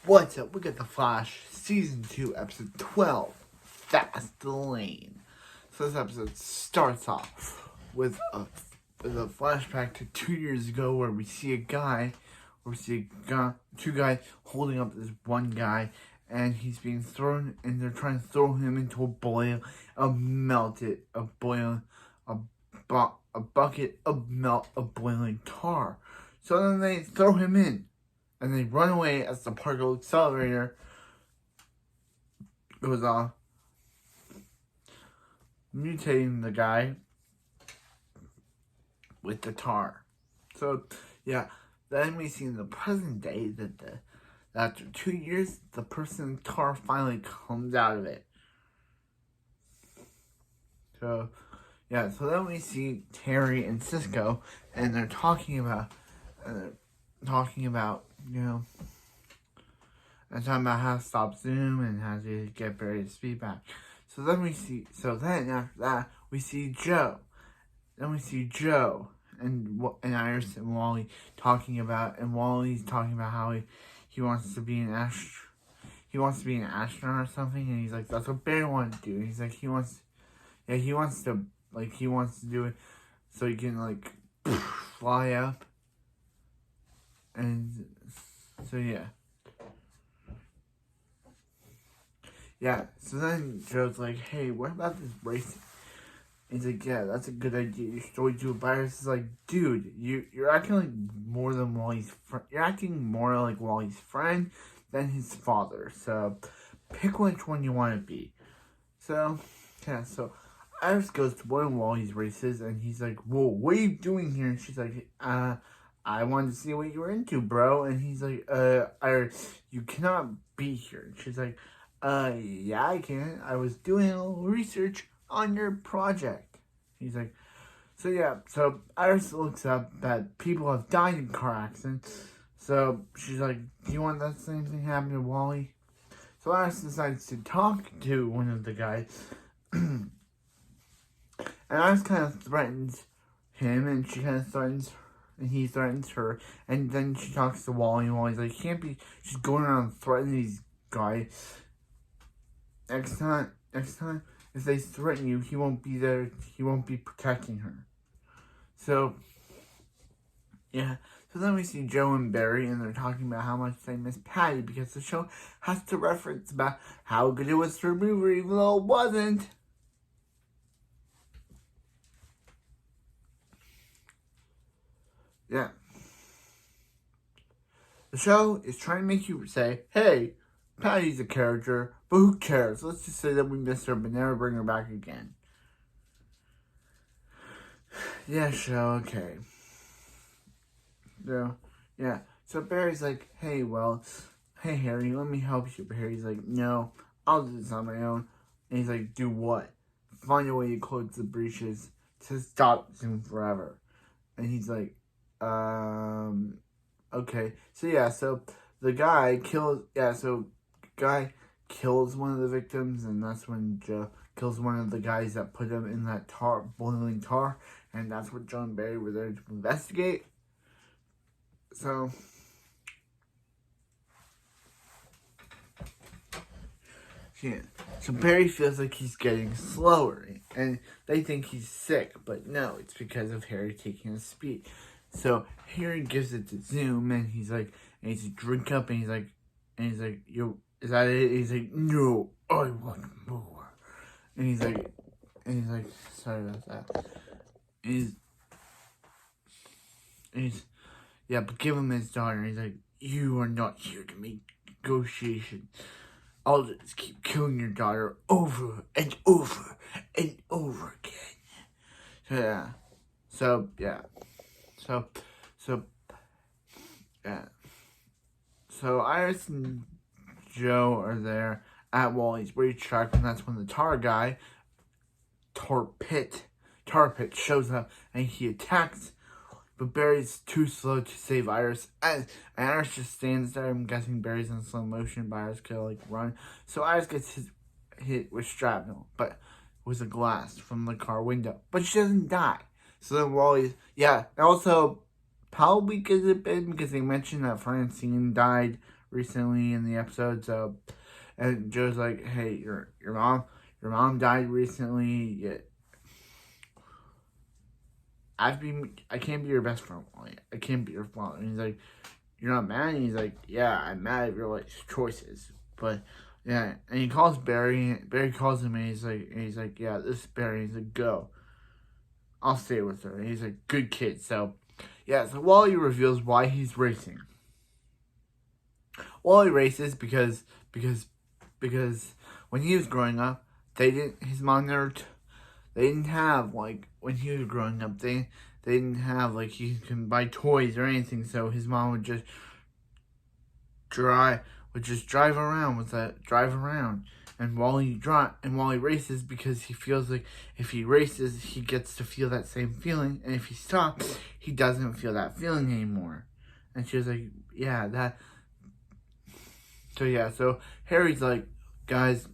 What's up? We got The Flash, Season 2, Episode 12, Fast Lane. So this episode starts off with a flashback to 2 years ago where we see two guys holding up this one guy, and he's being thrown, and they're trying to throw him into a bucket of boiling tar. So then they throw him in. And they run away as the particle accelerator goes off, mutating the guy with the tar. So, yeah, then we see in the present day that after 2 years, the person tar finally comes out of it. So, yeah, so then we see Terry and Cisco, and they're talking about, and talking about how to stop Zoom and how to get various feedback. After that, we see Joe. Then we see Joe and Iris and Wally talking about, and Wally's talking about how he wants to be an astronaut or something, and he's like, that's what Barry wanted to do. He's like, he wants to do it so he can fly up. And so so then Joe's like, hey, what about this racing? He's like, yeah, that's a good idea. You should do it. Iris is like, dude, you're acting like more than Wally's you're acting more like Wally's friend than his father. So pick which one you want to be. So Iris goes to one of Wally's races, and he's like, whoa, what are you doing here? And she's like, I wanted to see what you were into, bro. And he's like, Iris, you cannot be here. And she's like, yeah, I can. I was doing a little research on your project. He's like, so Iris looks up that people have died in car accidents. So she's like, do you want that same thing happen to Wally? So Iris decides to talk to one of the guys. And Iris kind of threatens him, and she kind of threatens her. And he threatens her, and then she talks to Wally, and Wally's like, she's going around threatening these guys. Next time, if they threaten you, he won't be there, he won't be protecting her. So then we see Joe and Barry, and they're talking about how much they miss Patty, because the show has to reference about how good it was to remove her, even though it wasn't. Yeah. The show is trying to make you say, hey, Patty's a character, but who cares? Let's just say that we miss her, but never bring her back again. Yeah, show, okay. Yeah. So Barry's like, hey, Harry, let me help you. But Harry's like, no, I'll do this on my own. And he's like, do what? Find a way to close the breaches to stop Zoom forever. And he's like, okay. So the guy kills one of the victims, and that's when Joe kills one of the guys that put him in that boiling tar, and that's what Joe and Barry were there to investigate. So Barry feels like he's getting slower, and they think he's sick, but no, it's because of Harry taking his speed. So Harry gives it to Zoom, and he's like, drink up, and he's like, yo, is that it? He's like, no, I want more. And he's like, sorry about that. But give him his daughter. He's like, you are not here to make negotiations. I'll just keep killing your daughter over and over and over again. So Iris and Joe are there at Wally's racetrack, and that's when the tar pit shows up, and he attacks. But Barry's too slow to save Iris, and Iris just stands there. I'm guessing Barry's in slow motion, but Iris could run. So Iris gets hit with shrapnel, but with a glass from the car window. But she doesn't die. So then Wally's, and also, probably could have been because they mentioned that Francine died recently in the episode. So, and Joe's like, "Hey, your mom died recently. Yet I can't be your best friend. Like, I can't be your father." And he's like, "You're not mad?" And he's like, "Yeah, I'm mad at your life's choices." But yeah, and he calls Barry. Barry calls him, and he's like, "Yeah, this is Barry." He's like, "Go. I'll stay with her." And he's like, "Good kid." So yeah, so Wally reveals why he's racing. Wally races because when he was growing up, his mom never they didn't have, like, when he was growing up, they didn't have, like, he can buy toys or anything, so his mom would just drive around with that, drive around. And Wally races because he feels like if he races, he gets to feel that same feeling, and if he stops, he doesn't feel that feeling anymore. And she was like, yeah, that. So yeah, so Harry's like, guys,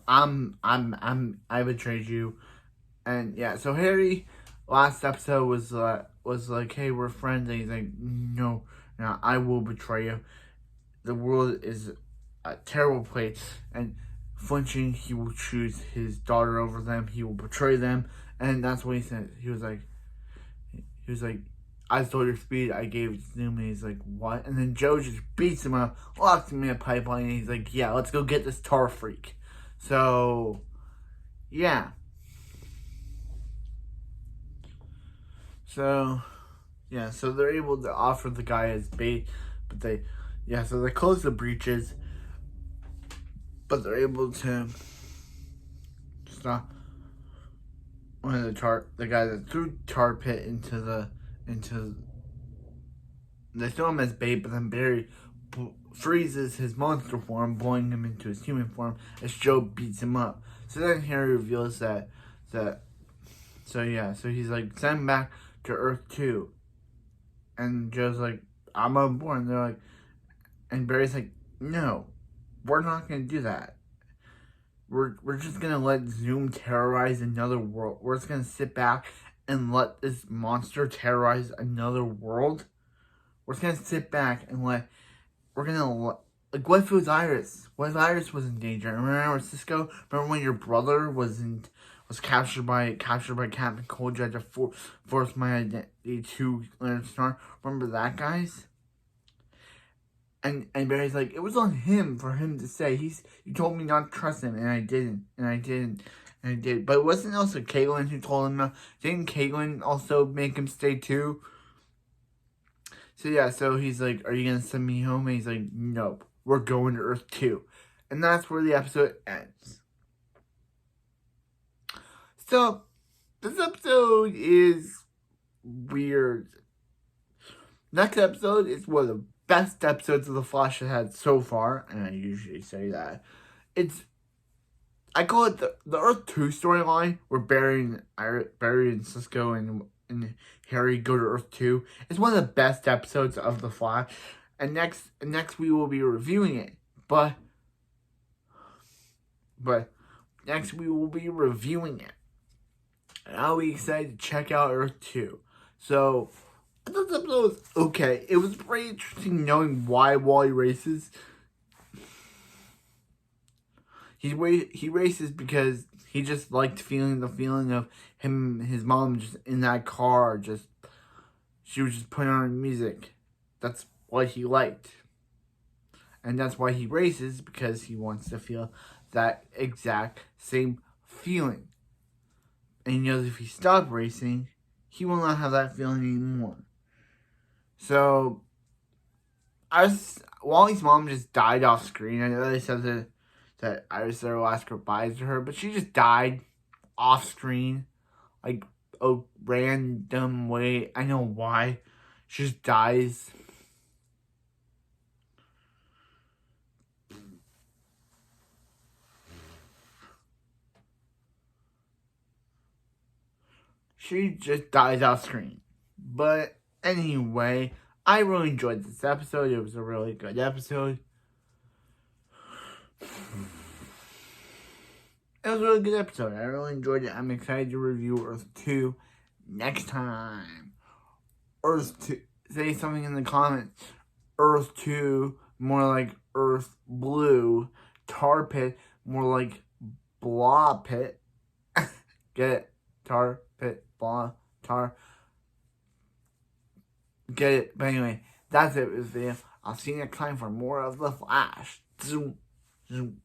I betrayed you. And yeah, so Harry, last episode was like, hey, we're friends. And he's like, no, I will betray you. The world is a terrible place. And flinching, he will choose his daughter over them. He will betray them. And that's what he said. He was like, I stole your speed. I gave it to Zoom. And he's like, what? And then Joe just beats him up, locks him in a pipeline. And he's like, yeah, let's go get this tar freak. So, yeah. So they're able to offer the guy as bait, but they close the breaches, but they're able to stop one of the guy that threw tar pit they throw him as bait, but then Barry freezes his monster form, blowing him into his human form as Joe beats him up. So then Harry reveals that so he's like, send him back to Earth 2. And Joe's like, I'm on board. And they're like, and Barry's like, no, we're not going to do that. We're just going to let Zoom terrorize another world. We're just going to sit back and let this monster terrorize another world. We're just going to sit back and like, what if it was Iris? What if Iris was in danger? Remember Cisco? Remember when your brother was captured by Captain Cold? You had to force my identity to Leonard Star. Remember that, guys? And Barry's like, it was on him for him to say. You told me not to trust him, and I did. But it wasn't also Caitlin who told him not? Didn't Caitlin also make him stay too? So yeah, so he's like, are you gonna send me home? And he's like, nope, we're going to Earth 2. And that's where the episode ends. So, this episode is weird. Next episode is one of the best episodes of The Flash has had so far, and I usually say that. I call it the Earth 2 storyline, where Barry and Cisco and Harry go to Earth 2. It's one of the best episodes of The Flash, and next we will be reviewing it. But next we will be reviewing it. And I'll be excited to check out Earth 2. So, this episode was okay. It was very interesting knowing why Wally races. He races because he just liked the feeling of him and his mom just in that car. She was just putting on music. That's what he liked. And that's why he races, because he wants to feel that exact same feeling. And he knows if he stops racing, he will not have that feeling anymore. So, Wally's mom just died off screen. I know they said that Iris there will ask goodbyes to her, but she just died off screen, like a random way. I know why. She just dies. She just dies off screen. But anyway, I really enjoyed this episode. It was a really good episode. It was a really good episode. I really enjoyed it. I'm excited to review Earth 2 next time. Earth 2. Say something in the comments. Earth 2 more like earth blue. Tar pit, more like blah pit. Get it? Tar pit, blah, tar. Get it? But anyway, that's it for this video. I'll see you next time for more of The Flash. Zoom, zoom.